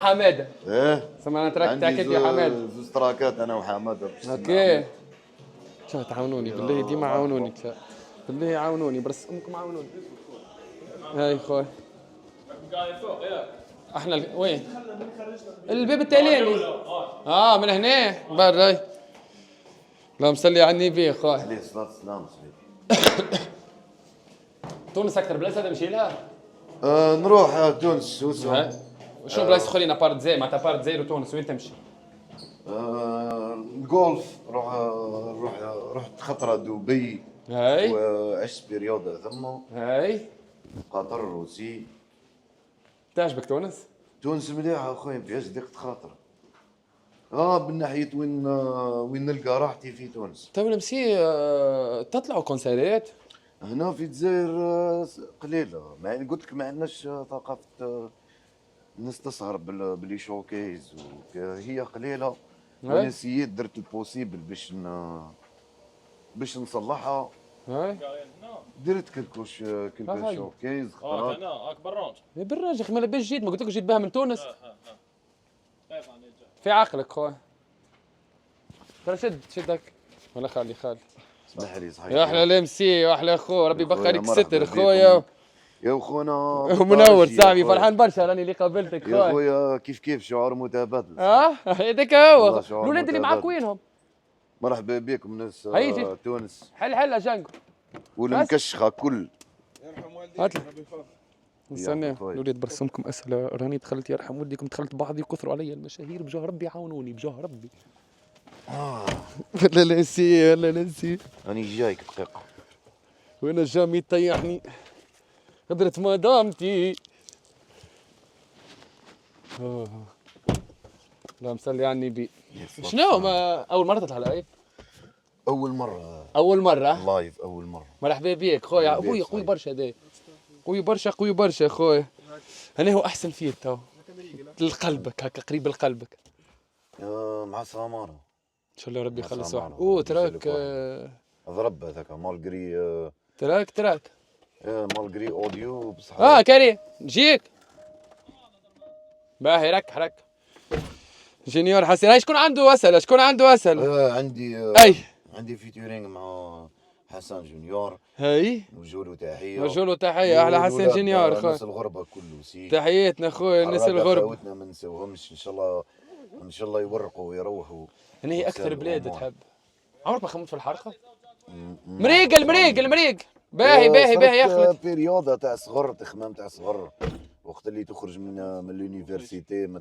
حماده ايه سمعنا تراك عندي تاكد يا حماده. زوز تراكات انا وحماده اوكي شو تعاونوني بالله ديما عاونوني بالله عاونوني برس امكم عاونوني. هاي خوي قاعد فوق يا احنا وين؟ الباب التالي من هنا برا. اللهم صل على النبي خوي. عليه الصلاه والسلام. تونس اكثر بلاصه نمشي لها. نروح تونس وسو. شنو بلاصه اخرين ابارت زي معناتها ابارت زي وتونس وين تمشي؟ الجولف رحت خطره دبي. هاي وعشت برياضة ثم هاي قطر روسي. تعجبك تونس؟ تونس مليحة اخويا فيهاش ضيقة خاطر. من ناحية وين نلقى راحتي في تونس. تو نمشي تطلعوا كونسيرات؟ هنا في الجزائر قليلة، قلت لك ما عندناش ثقافة الناس تسهر باللي شوكيز هي قليلة. وانا سييت درت البوسيبل باش نصلحها. هاي درت كلكوش شوكيز خطرات. هنا بالرونج بالراجل اخي ما لباش جيت ما قلت لك جيت بها من تونس. في عقلك خويا. ترى شدك ولا خالي اسمح لي صحيح. يا احلى لمسي واحلى خو ربي يبقى لك ستر خويا. يا خونا منور صاحبي فرحان برشا راني اللي قابلتك خويا. يا خويا كيف شعور متبادل. هذاك هو الاولاد اللي معاك وينهم؟ مرحبا بكم ناس تونس. حل جانكو والمكشخه كل. يرحم والديك ربي يحفظك. نستنى الولاد برسمكم اسئله راني دخلت يرحم والديكم دخلت بعض يكثروا علي المشاهير بجاه ربي عاونوني بجاه ربي. لا نسي لا نسي راني جايك دقيقه وانا جامي طيحني قدرت مدامتي. اللهم صل على النبي. شنو ما اول مره تطلع لايف؟ اول مره لايف اول مره. مرحبا بك خويا. ابويا قوي برشا هذا قوي برشا خويا. انا هو احسن فيه تو لقلبك هكا قريب لقلبك. مع سمارة ان شاء الله ربي يخلص واحد. تراك ضرب هذاك مالغري. تراك مالغري اوديو بصح. كريم نجيك باهي رك جونيور حسين. هاي شكون عنده اسئله؟ عندي عندي فيتورينغ مع حسن جونيور. هاي وجولو تحيه احلى حسن جونيور خويا. الناس الغربه كله تحياتنا خويا الناس الغربه. خوتنا ما نساوهمش ان شاء الله يورقوا ويروحوا. انا هي اكثر بلاد تحب. عمرك ما خممت في الحرقه؟ المريق باهي يا اخي. بيريودا تاع صغر تخمام تاع صغر وقت اللي تخرج من اليونيفرسيتي ما